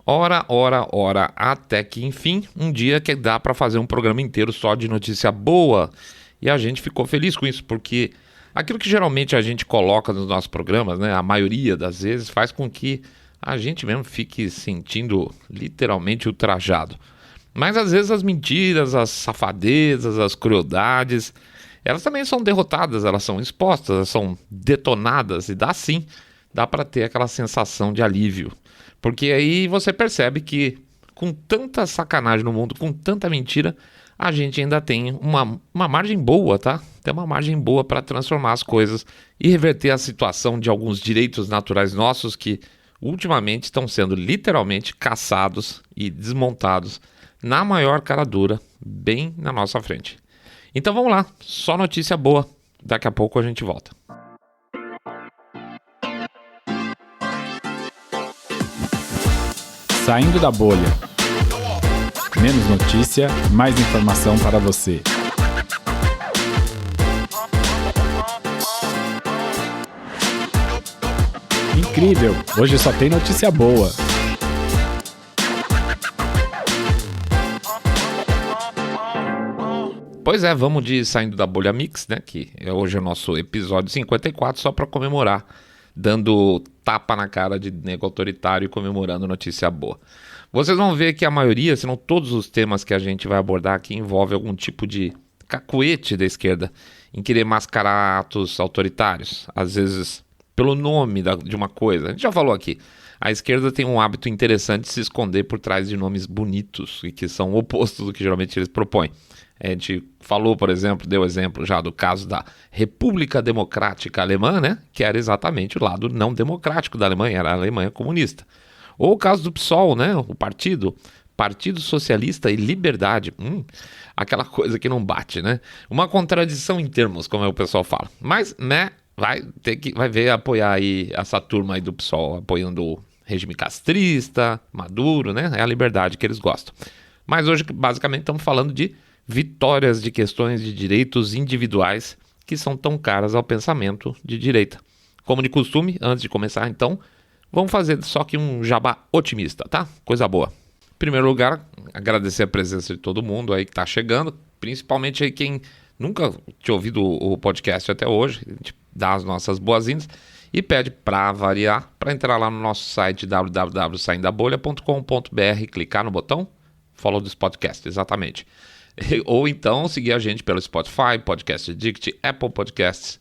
Ora, até que enfim, um dia que dá para fazer um programa inteiro só de notícia boa. E a gente ficou feliz com isso, porque aquilo que geralmente a gente coloca nos nossos programas, né, a maioria das vezes, faz com que a gente mesmo fique sentindo literalmente ultrajado. Mas às vezes as mentiras, as safadezas, as crueldades, elas também são derrotadas, elas são expostas, elas são detonadas e dá para ter aquela sensação de alívio. Porque aí você percebe que com tanta sacanagem no mundo, com tanta mentira, a gente ainda tem uma margem boa, tá? Tem uma margem boa para transformar as coisas e reverter a situação de alguns direitos naturais nossos que ultimamente estão sendo literalmente caçados e desmontados na maior cara dura, bem na nossa frente. Então vamos lá, só notícia boa. Daqui a pouco a gente volta. Saindo da bolha. Menos notícia, mais informação para você. Incrível! Hoje só tem notícia boa. Pois é, vamos de Saindo da Bolha Mix, né? Que hoje é o nosso episódio 54, só para comemorar, dando tapa na cara de nego autoritário e comemorando notícia boa. Vocês vão ver que a maioria, se não todos os temas que a gente vai abordar aqui, envolve algum tipo de cacuete da esquerda em querer mascarar atos autoritários, às vezes pelo nome de uma coisa. A gente já falou aqui, a esquerda tem um hábito interessante de se esconder por trás de nomes bonitos e que são opostos do que geralmente eles propõem. A gente falou, por exemplo, deu exemplo já do caso da República Democrática Alemã, né? Que era exatamente o lado não democrático da Alemanha, era a Alemanha comunista. Ou o caso do PSOL, né? O Partido Socialista e Liberdade. Aquela coisa que não bate, né? Uma contradição em termos, como o pessoal fala. Mas, né? Vai ver apoiar aí essa turma aí do PSOL, apoiando o regime castrista, Maduro, né? É a liberdade que eles gostam. Mas hoje, basicamente, estamos falando de vitórias de questões de direitos individuais que são tão caras ao pensamento de direita. Como de costume, antes de começar então, vamos fazer só que um jabá otimista, tá? Coisa boa. Em primeiro lugar, agradecer a presença de todo mundo aí que tá chegando, principalmente aí quem nunca tinha ouvido o podcast até hoje, a gente dá as nossas boas-vindas e pede para variar, para entrar lá no nosso site www.saindabolha.com.br, clicar no botão follow this podcast, exatamente. Ou então seguir a gente pelo Spotify, Podcast Addict, Apple Podcasts,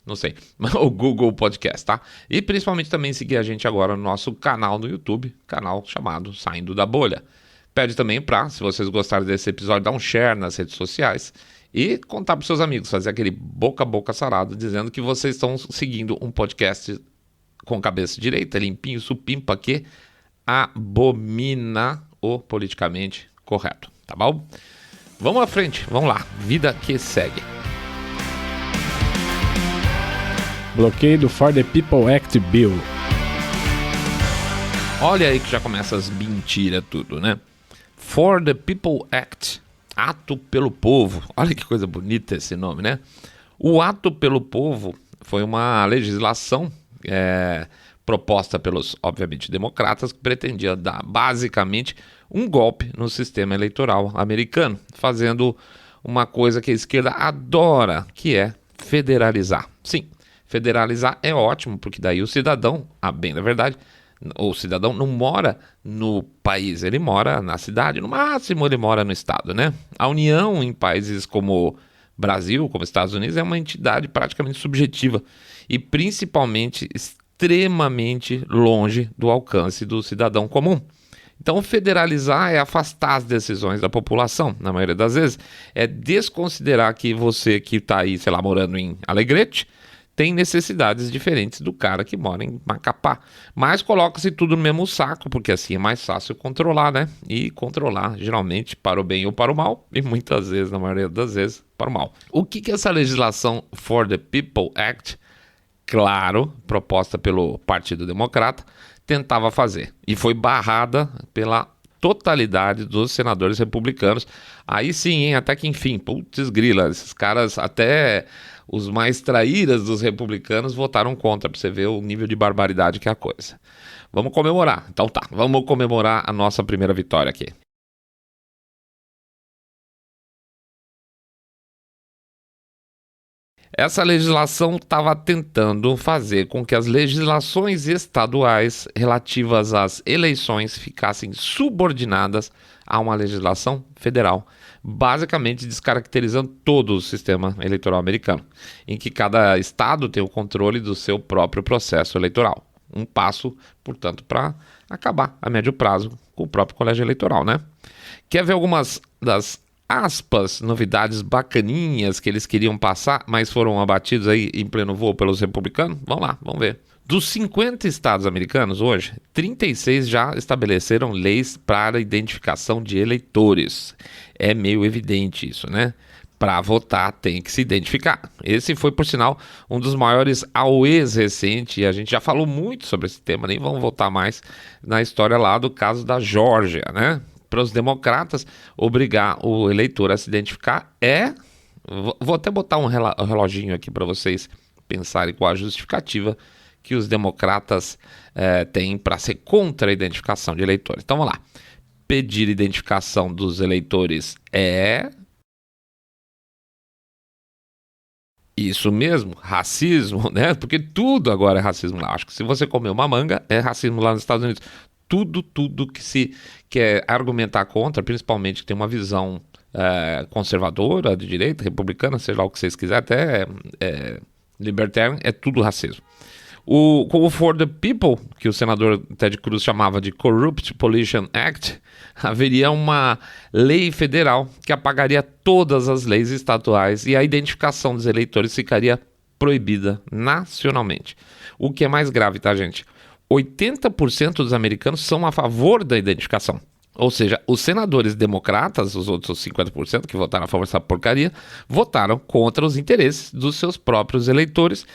não sei, o Google Podcast, tá? E principalmente também seguir a gente agora no nosso canal no YouTube, canal chamado Saindo da Bolha. Pede também pra, se vocês gostarem desse episódio, dar um share nas redes sociais e contar pros seus amigos, fazer aquele boca a boca sarado, dizendo que vocês estão seguindo um podcast com cabeça direita, limpinho, supimpa, que abomina o politicamente correto. Tá bom? Vamos à frente, vamos lá. Vida que segue. Bloqueio do For the People Act Bill. Olha aí que já começa as mentiras tudo, né? For the People Act, Ato pelo Povo. Olha que coisa bonita esse nome, né? O Ato pelo Povo foi uma legislação proposta pelos, obviamente, democratas, que pretendia dar, basicamente, um golpe no sistema eleitoral americano, fazendo uma coisa que a esquerda adora, que é federalizar. Sim, federalizar é ótimo, porque daí o cidadão, a bem da verdade, o cidadão não mora no país, ele mora na cidade, no máximo ele mora no estado, né? A União em países como Brasil, como Estados Unidos, é uma entidade praticamente subjetiva e principalmente extremamente longe do alcance do cidadão comum. Então, federalizar é afastar as decisões da população, na maioria das vezes, é desconsiderar que você que está aí, sei lá, morando em Alegrete, tem necessidades diferentes do cara que mora em Macapá. Mas coloca-se tudo no mesmo saco, porque assim é mais fácil controlar, né? E controlar, geralmente, para o bem ou para o mal, e muitas vezes, na maioria das vezes, para o mal. O que essa legislação For the People Act, claro, proposta pelo Partido Democrata, tentava fazer? E foi barrada pela totalidade dos senadores republicanos. Aí sim, hein? Até que enfim, putz grila, esses caras até... Os mais traíras dos republicanos votaram contra, para você ver o nível de barbaridade que é a coisa. Vamos comemorar. Então tá, vamos comemorar a nossa primeira vitória aqui. Essa legislação estava tentando fazer com que as legislações estaduais relativas às eleições ficassem subordinadas a uma legislação federal, basicamente descaracterizando todo o sistema eleitoral americano, em que cada estado tem o controle do seu próprio processo eleitoral. Um passo, portanto, para acabar a médio prazo com o próprio colégio eleitoral, né? Quer ver algumas das aspas, novidades bacaninhas que eles queriam passar, mas foram abatidos aí em pleno voo pelos republicanos? Vamos lá, vamos ver. Dos 50 estados americanos hoje, 36 já estabeleceram leis para a identificação de eleitores. É meio evidente isso, né? Para votar tem que se identificar. Esse foi, por sinal, um dos maiores auês recente, e a gente já falou muito sobre esse tema, nem vamos voltar mais na história lá do caso da Geórgia, né? Para os democratas, obrigar o eleitor a se identificar é... Vou até botar um reloginho aqui para vocês pensarem qual a justificativa que os democratas têm para ser contra a identificação de eleitores. Então vamos lá. Pedir identificação dos eleitores é... Isso mesmo, racismo, né? Porque tudo agora é racismo lá. Acho que se você comer uma manga, é racismo lá nos Estados Unidos. Tudo que se quer argumentar contra, principalmente que tem uma visão conservadora, de direita, republicana, seja lá o que vocês quiserem, até libertarian, é tudo racismo. O For the People, que o senador Ted Cruz chamava de Corrupt Pollution Act, haveria uma lei federal que apagaria todas as leis estaduais e a identificação dos eleitores ficaria proibida nacionalmente. O que é mais grave, tá, gente? 80% dos americanos são a favor da identificação. Ou seja, os senadores democratas, os outros 50% que votaram a favor dessa porcaria, votaram contra os interesses dos seus próprios eleitores,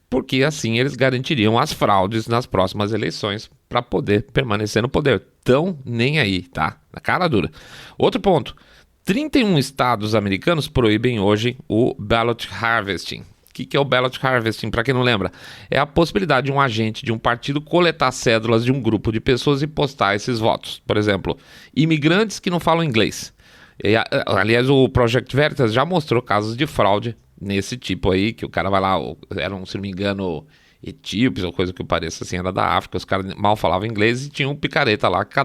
porque assim eles garantiriam as fraudes nas próximas eleições para poder permanecer no poder. Tão nem aí, tá? Na cara dura. Outro ponto, 31 estados americanos proíbem hoje o ballot harvesting. O que é o ballot harvesting? Para quem não lembra, é a possibilidade de um agente de um partido coletar cédulas de um grupo de pessoas e postar esses votos. Por exemplo, imigrantes que não falam inglês. Aliás, o Project Veritas já mostrou casos de fraude nesse tipo aí, que o cara vai lá, eram, se não me engano, etíopes ou coisa que pareça assim, era da África, os caras mal falavam inglês e tinha um picareta lá que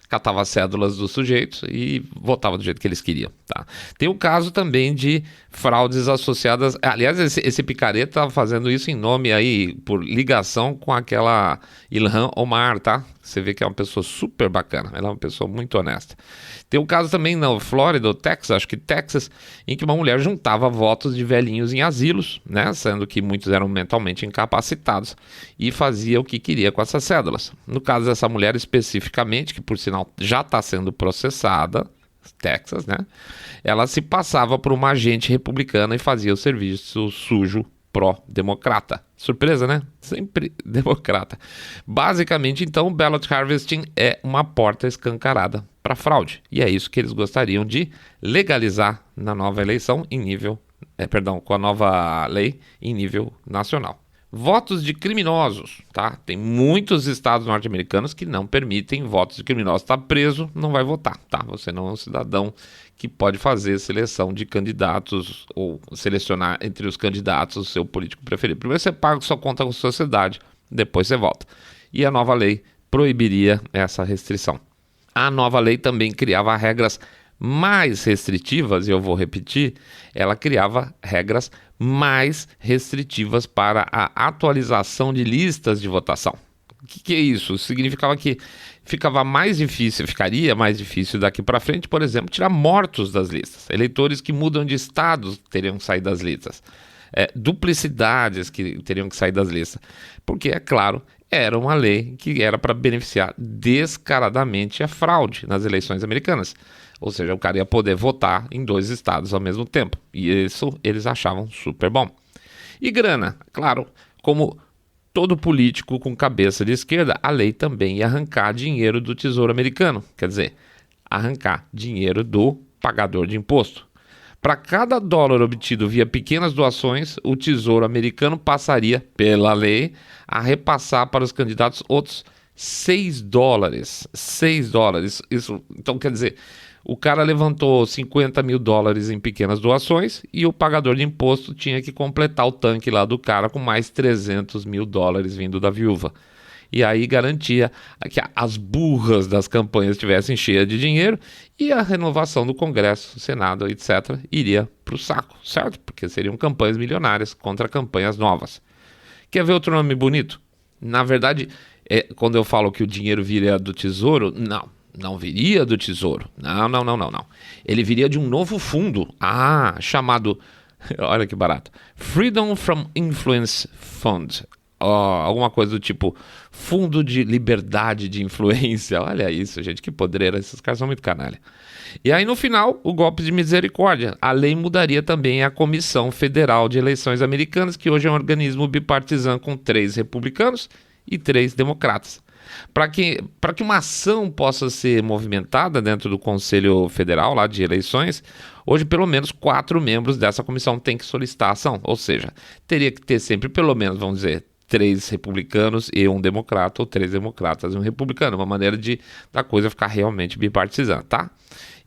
catava as cédulas dos sujeitos e votava do jeito que eles queriam, tá? Tem o caso também de fraudes associadas... Aliás, esse picareta estava fazendo isso em nome aí, por ligação com aquela Ilhan Omar, tá? Você vê que é uma pessoa super bacana, ela é uma pessoa muito honesta. Tem um caso também na Flórida, ou Texas, acho que Texas, em que uma mulher juntava votos de velhinhos em asilos, né? Sendo que muitos eram mentalmente incapacitados, e fazia o que queria com essas cédulas. No caso dessa mulher especificamente, que por sinal já está sendo processada, Texas, né? Ela se passava por uma agente republicana e fazia o serviço sujo pró-democrata. Surpresa, né? Sempre democrata. Basicamente, então, o ballot harvesting é uma porta escancarada para fraude. E é isso que eles gostariam de legalizar na nova eleição em nível... com a nova lei em nível nacional. Votos de criminosos, tá? Tem muitos estados norte-americanos que não permitem votos de criminosos. Está preso, não vai votar, tá? Você não é um cidadão que pode fazer seleção de candidatos ou selecionar entre os candidatos o seu político preferido. Primeiro você paga sua conta com a sociedade, depois você vota. E a nova lei proibiria essa restrição. A nova lei também criava regras mais restritivas, e eu vou repetir, ela criava regras mais restritivas para a atualização de listas de votação. O que é isso? Significava que ficaria mais difícil daqui para frente, por exemplo, tirar mortos das listas. Eleitores que mudam de estados teriam que sair das listas. Duplicidades que teriam que sair das listas. Porque, é claro, era uma lei que era para beneficiar descaradamente a fraude nas eleições americanas. Ou seja, o cara ia poder votar em 2 estados ao mesmo tempo. E isso eles achavam super bom. E grana, claro, como todo político com cabeça de esquerda, a lei também ia arrancar dinheiro do Tesouro Americano. Quer dizer, arrancar dinheiro do pagador de imposto. Para cada dólar obtido via pequenas doações, o Tesouro Americano passaria, pela lei, a repassar para os candidatos outros $6. $6. Isso, então, quer dizer, o cara levantou $50 mil em pequenas doações e o pagador de imposto tinha que completar o tanque lá do cara com mais $300 mil vindo da viúva. E aí garantia que as burras das campanhas estivessem cheias de dinheiro e a renovação do Congresso, Senado, etc., iria para o saco, certo? Porque seriam campanhas milionárias contra campanhas novas. Quer ver outro nome bonito? Na verdade, quando eu falo que o dinheiro viria do tesouro, não viria do tesouro. Não. Ele viria de um novo fundo, chamado, olha que barato, Freedom from Influence Fund. Alguma coisa do tipo Fundo de Liberdade de Influência. Olha isso, gente, que podreira. Esses caras são muito canalha. E aí no final, o golpe de misericórdia. A lei mudaria também a Comissão Federal de Eleições Americanas, que hoje é um organismo bipartisan com 3 republicanos e 3 democratas. Para que uma ação possa ser movimentada dentro do Conselho Federal lá de Eleições, hoje pelo menos 4 membros dessa comissão têm que solicitar a ação. Ou seja, teria que ter sempre pelo menos, vamos dizer, 3 republicanos e um democrata, ou 3 democratas e um republicano. Uma maneira da coisa ficar realmente bipartisan, tá?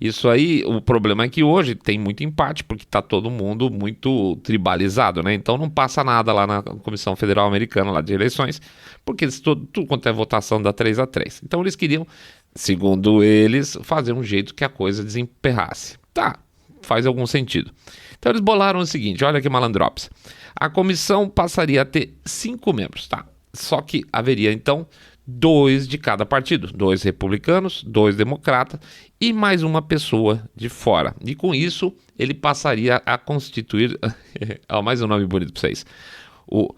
Isso aí, o problema é que hoje tem muito empate, porque está todo mundo muito tribalizado, né? Então não passa nada lá na Comissão Federal Americana lá de eleições, porque tudo quanto é votação dá 3-3. Então eles queriam, segundo eles, fazer um jeito que a coisa desemperrasse. Tá, faz algum sentido. Então eles bolaram o seguinte, olha que malandrops. A comissão passaria a ter 5 membros, tá? Só que haveria então 2 de cada partido, 2 republicanos, 2 democratas e mais uma pessoa de fora. E com isso ele passaria a constituir, mais um nome bonito para vocês, como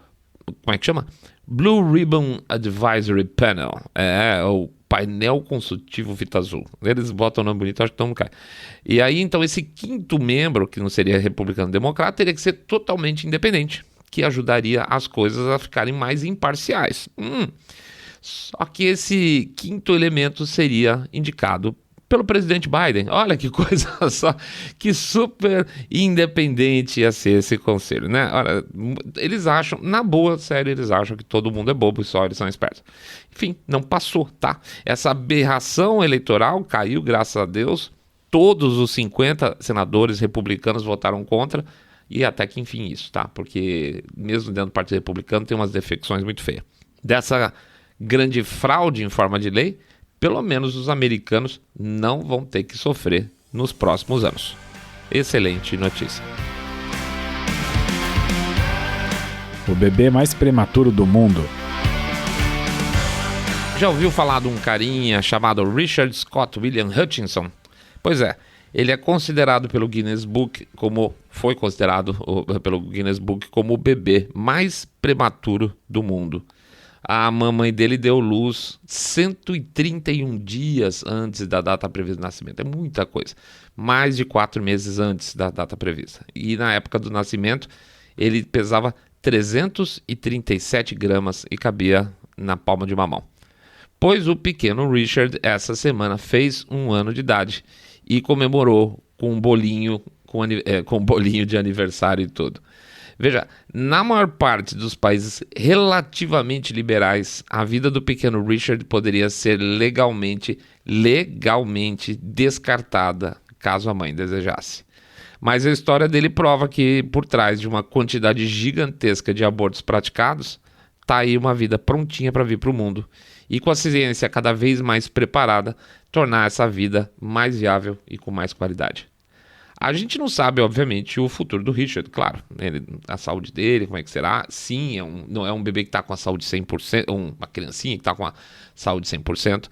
é que chama? Blue Ribbon Advisory Panel, o painel consultivo fita azul. Eles botam o nome bonito, acho que todo mundo cai. E aí então esse 5º membro, que não seria republicano democrata, teria que ser totalmente independente, que ajudaria as coisas a ficarem mais imparciais. Só que esse 5º elemento seria indicado pelo presidente Biden. Olha que coisa só, que super independente ia ser esse conselho, né? Olha, eles acham, na boa, sério, eles acham que todo mundo é bobo e só eles são espertos. Enfim, não passou, tá? Essa aberração eleitoral caiu, graças a Deus. Todos os 50 senadores republicanos votaram contra e até que enfim isso, tá? Porque mesmo dentro do Partido Republicano tem umas defecções muito feias. Dessa grande fraude em forma de lei, pelo menos os americanos não vão ter que sofrer nos próximos anos. Excelente notícia. O bebê mais prematuro do mundo. Já ouviu falar de um carinha chamado Richard Scott William Hutchinson? Pois é, ele é considerado pelo Guinness Book foi considerado pelo Guinness Book como o bebê mais prematuro do mundo. A mamãe dele deu luz 131 dias antes da data prevista do nascimento. É muita coisa. Mais de 4 meses antes da data prevista. E na época do nascimento, ele pesava 337 gramas e cabia na palma de uma mão. Pois o pequeno Richard, essa semana, fez 1 ano de idade e comemorou com um bolinho, com um bolinho de aniversário e tudo. Veja, na maior parte dos países relativamente liberais, a vida do pequeno Richard poderia ser legalmente descartada, caso a mãe desejasse. Mas a história dele prova que, por trás de uma quantidade gigantesca de abortos praticados, está aí uma vida prontinha para vir para o mundo. E com a ciência cada vez mais preparada, tornar essa vida mais viável e com mais qualidade. A gente não sabe, obviamente, o futuro do Richard, claro, a saúde dele, como é que será. Sim, não é um bebê que está com a saúde 100%, uma criancinha que está com a saúde 100%.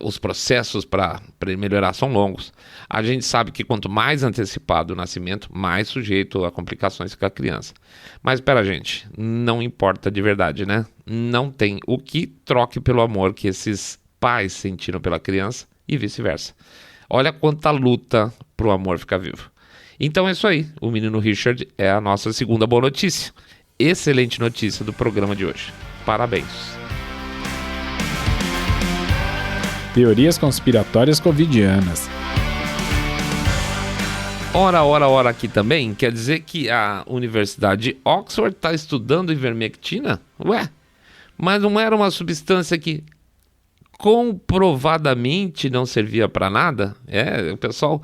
Os processos para ele melhorar são longos. A gente sabe que quanto mais antecipado o nascimento, mais sujeito a complicações fica a criança. Mas espera, gente, não importa de verdade, né? Não tem o que troque pelo amor que esses pais sentiram pela criança e vice-versa. Olha quanta luta pro amor ficar vivo. Então é isso aí. O menino Richard é a nossa segunda boa notícia. Excelente notícia do programa de hoje. Parabéns. Teorias conspiratórias covidianas. Ora aqui também. Quer dizer que a Universidade de Oxford está estudando ivermectina? Ué, mas não era uma substância que comprovadamente não servia para nada. O pessoal...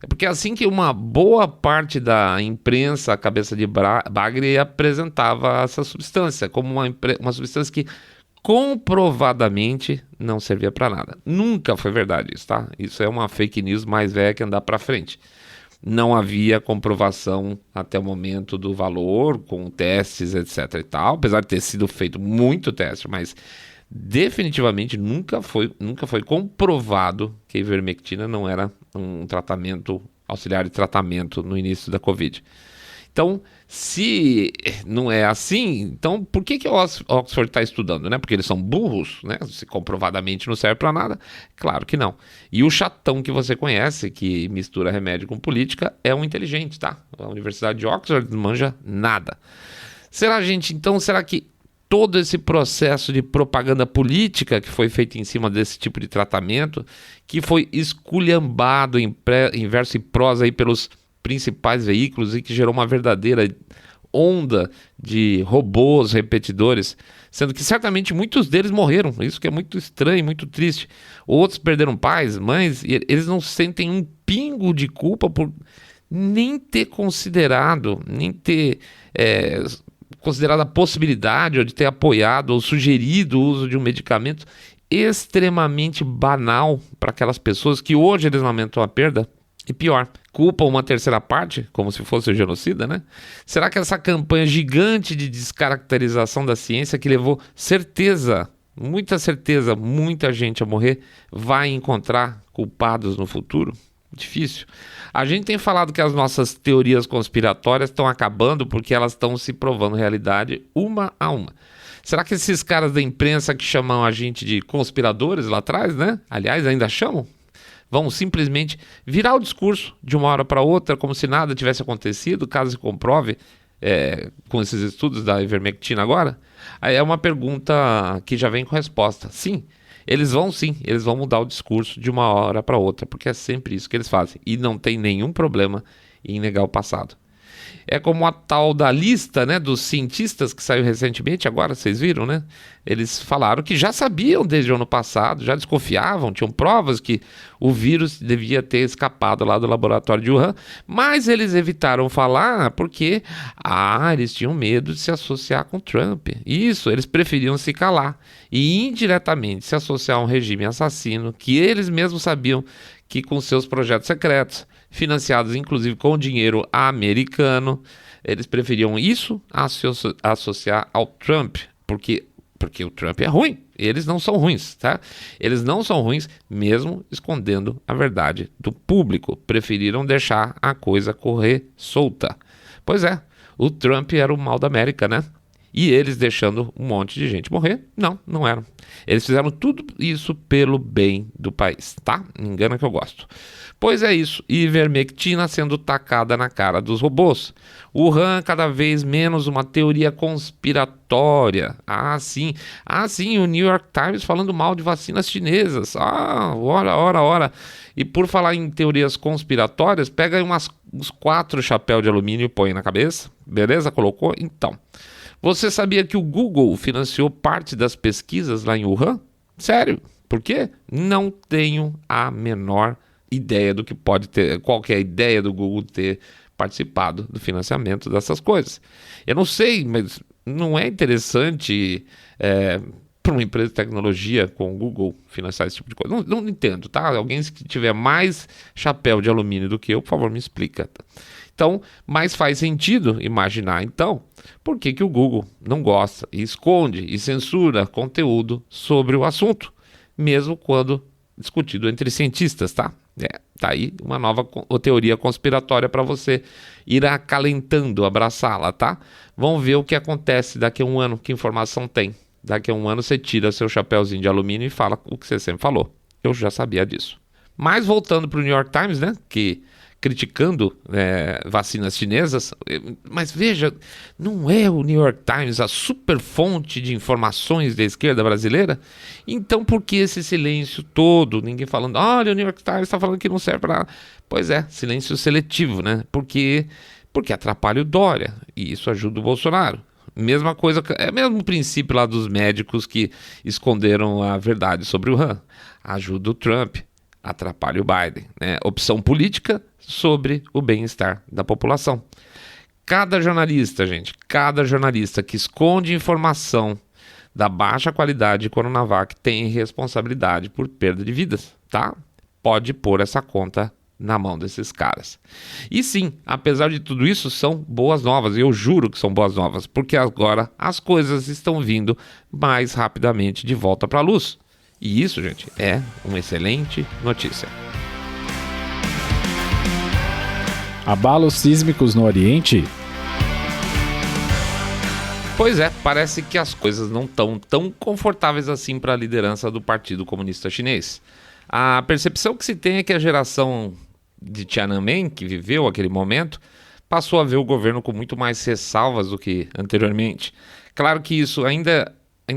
Porque é assim que uma boa parte da imprensa, a cabeça de bagre, apresentava essa substância como uma substância que comprovadamente não servia para nada. Nunca foi verdade isso, tá? Isso é uma fake news mais velha que andar para frente. Não havia comprovação até o momento do valor, com testes, etc. e tal, apesar de ter sido feito muito teste, mas definitivamente nunca foi comprovado que a ivermectina não era um tratamento, auxiliar de tratamento no início da Covid. Então, se não é assim, então por que o Oxford está estudando, né? Porque eles são burros, né? Se comprovadamente não serve para nada? Claro que não. E o chatão que você conhece, que mistura remédio com política, é um inteligente, tá? A Universidade de Oxford não manja nada. Será que todo esse processo de propaganda política que foi feito em cima desse tipo de tratamento, que foi esculhambado em verso e prosa aí pelos principais veículos e que gerou uma verdadeira onda de robôs repetidores, sendo que certamente muitos deles morreram, isso que é muito estranho, muito triste. Outros perderam pais, mães, e eles não sentem um pingo de culpa por nem ter considerado a possibilidade ou de ter apoiado ou sugerido o uso de um medicamento extremamente banal para aquelas pessoas que hoje eles lamentam a perda. E pior, culpam uma terceira parte, como se fosse o genocida, né? Será que essa campanha gigante de descaracterização da ciência que levou muita certeza, muita gente a morrer, vai encontrar culpados no futuro? Difícil. A gente tem falado que as nossas teorias conspiratórias estão acabando porque elas estão se provando realidade uma a uma. Será que esses caras da imprensa que chamam a gente de conspiradores lá atrás, né? Aliás, ainda chamam? Vão simplesmente virar o discurso de uma hora para outra como se nada tivesse acontecido, caso se comprove com esses estudos da ivermectina agora? Aí é uma pergunta que já vem com resposta. Sim, eles vão mudar o discurso de uma hora para outra, porque é sempre isso que eles fazem. E não tem nenhum problema em negar o passado. É como a tal da lista, né, dos cientistas que saiu recentemente, agora vocês viram, né? Eles falaram que já sabiam desde o ano passado, já desconfiavam, tinham provas que o vírus devia ter escapado lá do laboratório de Wuhan, mas eles evitaram falar porque eles tinham medo de se associar com Trump. Isso, eles preferiam se calar e indiretamente se associar a um regime assassino que eles mesmos sabiam que com seus projetos secretos, financiados inclusive com dinheiro americano, eles preferiam isso a se associar ao Trump, porque o Trump é ruim, eles não são ruins, tá? Eles não são ruins mesmo escondendo a verdade do público, preferiram deixar a coisa correr solta. Pois é, o Trump era o mal da América, né? E eles deixando um monte de gente morrer? Não eram. Eles fizeram tudo isso pelo bem do país, tá? Não engana que eu gosto. Pois é isso, ivermectina sendo tacada na cara dos robôs. Wuhan cada vez menos uma teoria conspiratória. Sim, o New York Times falando mal de vacinas chinesas. Ora. E por falar em teorias conspiratórias, pega aí uns 4 chapéus de alumínio e põe na cabeça. Beleza? Colocou? Então... Você sabia que o Google financiou parte das pesquisas lá em Wuhan? Sério? Por quê? Não tenho a menor ideia do que pode ter, qualquer ideia do Google ter participado do financiamento dessas coisas. Eu não sei, mas não é interessante para uma empresa de tecnologia com o Google financiar esse tipo de coisa. Não entendo, tá? Alguém que tiver mais chapéu de alumínio do que eu, por favor, me explica. Então, mas faz sentido imaginar, então, por que o Google não gosta e esconde e censura conteúdo sobre o assunto, mesmo quando discutido entre cientistas, tá? Tá aí uma nova teoria conspiratória para você ir acalentando, abraçá-la, tá? Vamos ver o que acontece daqui a um ano, que informação tem. Daqui a um ano você tira seu chapéuzinho de alumínio e fala o que você sempre falou. Eu já sabia disso. Mas voltando para o New York Times, né, que criticando vacinas chinesas, mas veja, não é o New York Times a super fonte de informações da esquerda brasileira? Então por que esse silêncio todo? Ninguém falando, olha, o New York Times está falando que não serve para nada. Pois é, silêncio seletivo, né? Porque atrapalha o Dória e isso ajuda o Bolsonaro. Mesma coisa, é o mesmo princípio lá dos médicos que esconderam a verdade sobre o Han. Ajuda o Trump, atrapalha o Biden, né? Opção política sobre o bem-estar da população. Cada jornalista que esconde informação da baixa qualidade de Coronavac tem responsabilidade por perda de vidas, tá? Pode pôr essa conta na mão desses caras. E sim, apesar de tudo isso, são boas novas, e eu juro que são boas novas, porque agora as coisas estão vindo mais rapidamente de volta para a luz. E isso, gente, é uma excelente notícia. Abalos sísmicos no Oriente? Pois é, parece que as coisas não estão tão confortáveis assim para a liderança do Partido Comunista Chinês. A percepção que se tem é que a geração de Tiananmen, que viveu aquele momento, passou a ver o governo com muito mais ressalvas do que anteriormente. Claro que isso ainda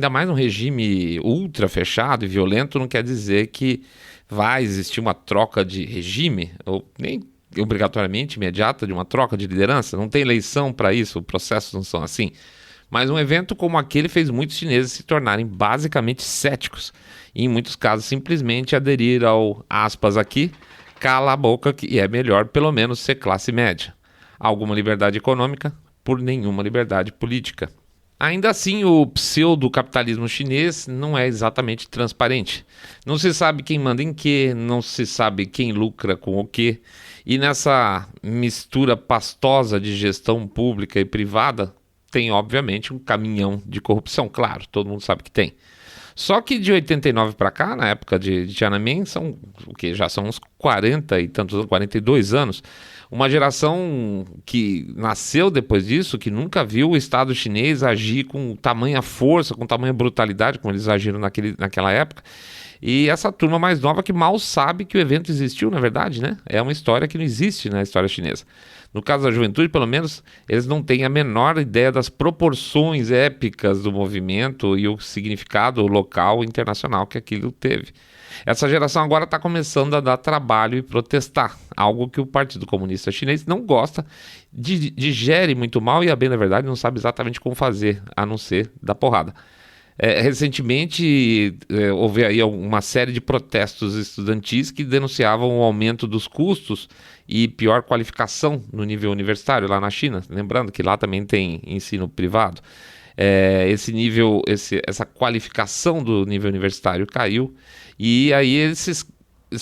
mais num regime ultra fechado e violento, não quer dizer que vai existir uma troca de regime, ou nem obrigatoriamente imediata de uma troca de liderança. Não tem eleição para isso, os processos não são assim. Mas um evento como aquele fez muitos chineses se tornarem basicamente céticos e, em muitos casos, simplesmente aderir ao, aspas aqui, cala a boca que é melhor pelo menos ser classe média. Alguma liberdade econômica por nenhuma liberdade política. Ainda assim, o pseudo-capitalismo chinês não é exatamente transparente. Não se sabe quem manda em quê, não se sabe quem lucra com o quê. E nessa mistura pastosa de gestão pública e privada, tem obviamente um caminhão de corrupção, claro, todo mundo sabe que tem. Só que de 89 para cá, na época de Tiananmen, já são uns 40 e tantos, 42 anos, uma geração que nasceu depois disso, que nunca viu o Estado chinês agir com tamanha força, com tamanha brutalidade, como eles agiram naquela época. E essa turma mais nova que mal sabe que o evento existiu, na verdade, né? É uma história que não existe na história chinesa. No caso da juventude, pelo menos, eles não têm a menor ideia das proporções épicas do movimento e o significado local e internacional que aquilo teve. Essa geração agora está começando a dar trabalho e protestar, algo que o Partido Comunista Chinês não gosta, digere muito mal e, a bem da verdade, não sabe exatamente como fazer, a não ser dar porrada. Recentemente houve aí uma série de protestos estudantis que denunciavam o aumento dos custos e pior qualificação no nível universitário lá na China. Lembrando que lá também tem ensino privado. Essa qualificação do nível universitário caiu e aí esses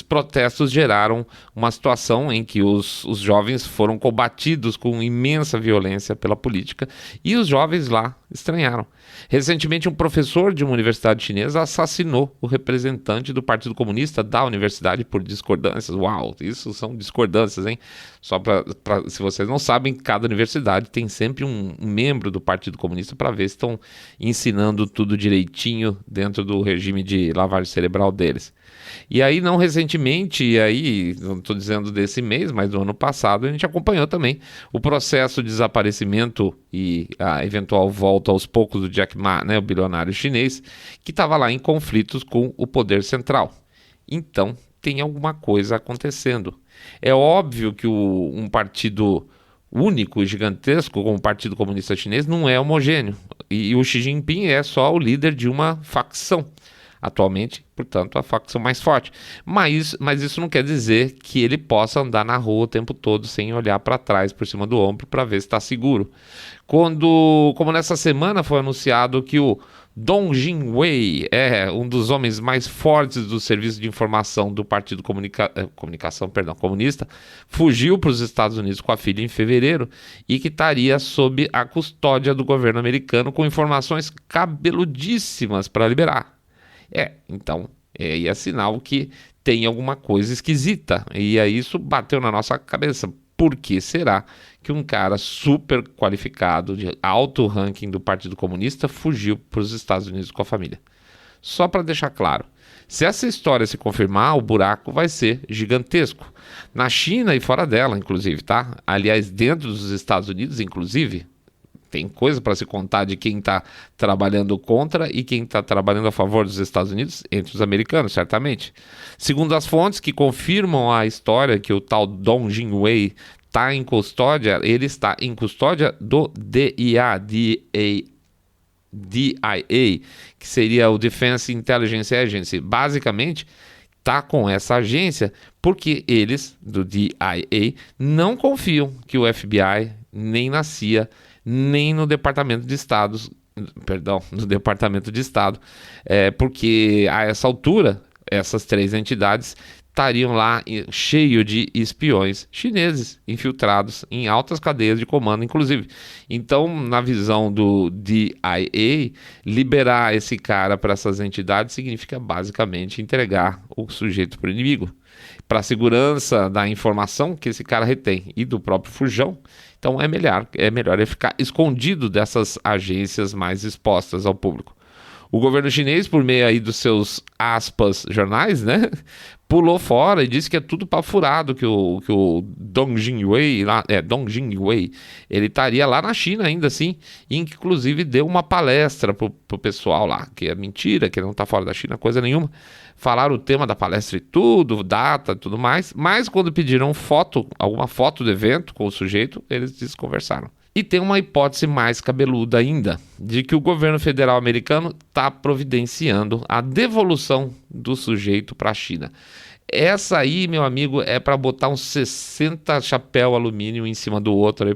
protestos geraram uma situação em que os jovens foram combatidos com imensa violência pela política e os jovens lá estranharam. Recentemente, um professor de uma universidade chinesa assassinou o representante do Partido Comunista da universidade por discordâncias. Uau, isso são discordâncias, hein? Só se vocês não sabem, cada universidade tem sempre um membro do Partido Comunista para ver se estão ensinando tudo direitinho dentro do regime de lavagem cerebral deles. E aí, não recentemente, não estou dizendo desse mês, mas do ano passado, a gente acompanhou também o processo de desaparecimento e a eventual volta aos poucos do Jack Ma, né, o bilionário chinês, que estava lá em conflitos com o poder central. Então, tem alguma coisa acontecendo. É óbvio que um partido único e gigantesco como o Partido Comunista Chinês não é homogêneo. E o Xi Jinping é só o líder de uma facção. Atualmente, portanto, a facção mais forte. Mas isso não quer dizer que ele possa andar na rua o tempo todo sem olhar para trás, por cima do ombro, para ver se está seguro. Como nessa semana foi anunciado que o Dong Jinwei é um dos homens mais fortes do serviço de informação do Partido Comunista, fugiu para os Estados Unidos com a filha em fevereiro e que estaria sob a custódia do governo americano com informações cabeludíssimas para liberar. Então, é sinal que tem alguma coisa esquisita. E aí isso bateu na nossa cabeça. Por que será que um cara super qualificado, de alto ranking do Partido Comunista, fugiu para os Estados Unidos com a família? Só para deixar claro, se essa história se confirmar, o buraco vai ser gigantesco. Na China e fora dela, inclusive, tá? Aliás, dentro dos Estados Unidos, inclusive, tem coisa para se contar de quem está trabalhando contra e quem está trabalhando a favor dos Estados Unidos, entre os americanos, certamente. Segundo as fontes que confirmam a história que o tal Dong Jinwei está em custódia, ele está em custódia do DIA, que seria o Defense Intelligence Agency. Basicamente, está com essa agência porque eles, do DIA, não confiam que o FBI, nem na CIA, nem no Departamento de Estado, porque a essa altura, essas 3 entidades estariam lá cheio de espiões chineses infiltrados em altas cadeias de comando, inclusive. Então, na visão do DIA, liberar esse cara para essas entidades significa basicamente entregar o sujeito para o inimigo, para a segurança da informação que esse cara retém e do próprio fujão. Então, é melhor ele ficar escondido dessas agências mais expostas ao público. O governo chinês, por meio aí dos seus, aspas, jornais, né, pulou fora e disse que é tudo papo furado, que o Dong Jingwei, ele estaria lá na China ainda assim, e inclusive deu uma palestra pro pessoal lá, que é mentira, que ele não está fora da China, coisa nenhuma. Falaram o tema da palestra e tudo, data e tudo mais, mas quando pediram alguma foto do evento com o sujeito, eles desconversaram. E tem uma hipótese mais cabeluda ainda, de que o governo federal americano está providenciando a devolução do sujeito para a China. Essa aí, meu amigo, é para botar uns 60 chapéu alumínio em cima do outro aí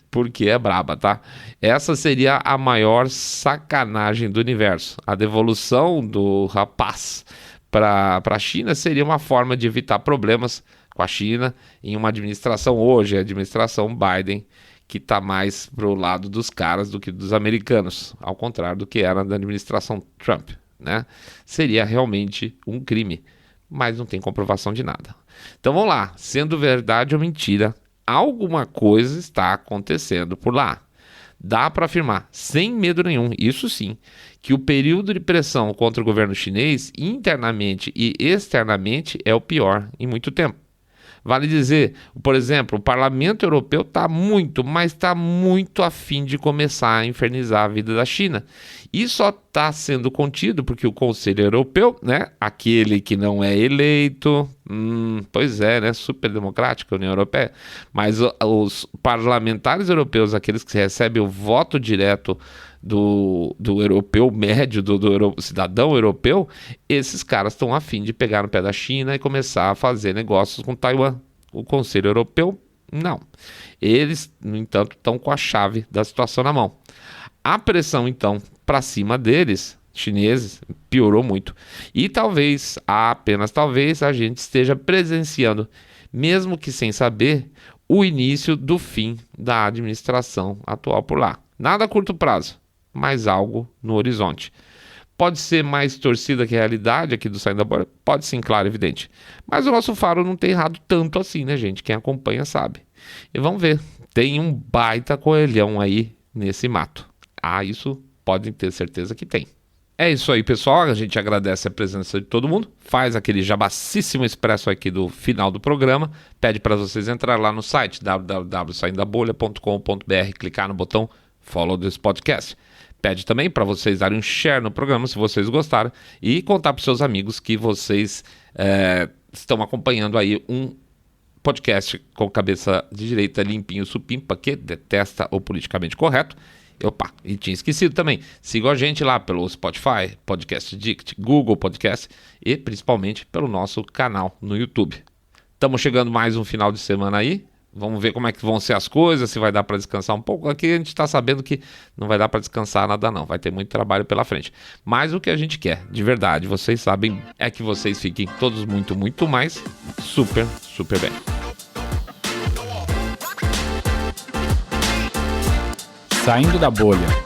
porque é braba, tá? Essa seria a maior sacanagem do universo. A devolução do rapaz para a China seria uma forma de evitar problemas com a China em uma administração hoje, a administração Biden, que está mais pro lado dos caras do que dos americanos, ao contrário do que era da administração Trump, né? Seria realmente um crime, mas não tem comprovação de nada. Então vamos lá, sendo verdade ou mentira, alguma coisa está acontecendo por lá. Dá para afirmar, sem medo nenhum, isso sim, que o período de pressão contra o governo chinês, internamente e externamente, é o pior em muito tempo. Vale dizer, por exemplo, o Parlamento Europeu está muito a fim de começar a infernizar a vida da China. E só está sendo contido porque o Conselho Europeu, né, aquele que não é eleito, pois é, né, super democrática a União Europeia, mas os parlamentares europeus, aqueles que recebem o voto direto do europeu médio, do cidadão europeu, esses caras estão a fim de pegar no pé da China e começar a fazer negócios com Taiwan. O Conselho Europeu, não. Eles, no entanto, estão com a chave da situação na mão. A pressão, então, para cima deles, chineses, piorou muito. E talvez, apenas talvez, a gente esteja presenciando, mesmo que sem saber, o início do fim da administração atual por lá. Nada a curto prazo, mas algo no horizonte. Pode ser mais torcida que a realidade aqui do Saindo da Bolha? Pode sim, claro, evidente. Mas o nosso faro não tem errado tanto assim, né, gente? Quem acompanha sabe. E vamos ver, tem um baita coelhão aí nesse mato. Isso podem ter certeza que tem. É isso aí, pessoal. A gente agradece a presença de todo mundo. Faz aquele jabacíssimo expresso aqui do final do programa. Pede para vocês entrar lá no site www.saindabolha.com.br, clicar no botão Follow this podcast. Pede também para vocês darem um share no programa se vocês gostaram e contar para seus amigos que vocês estão acompanhando aí um podcast com cabeça de direita limpinho supimpa que detesta o politicamente correto. E tinha esquecido também. Sigam a gente lá pelo Spotify, Podcast Addict, Google Podcast e principalmente pelo nosso canal no YouTube. Estamos chegando mais um final de semana aí. Vamos ver como é que vão ser as coisas, se vai dar para descansar um pouco. Aqui a gente está sabendo que não vai dar para descansar nada não, vai ter muito trabalho pela frente. Mas o que a gente quer, de verdade, vocês sabem, é que vocês fiquem todos muito mais super bem. Saindo da Bolha.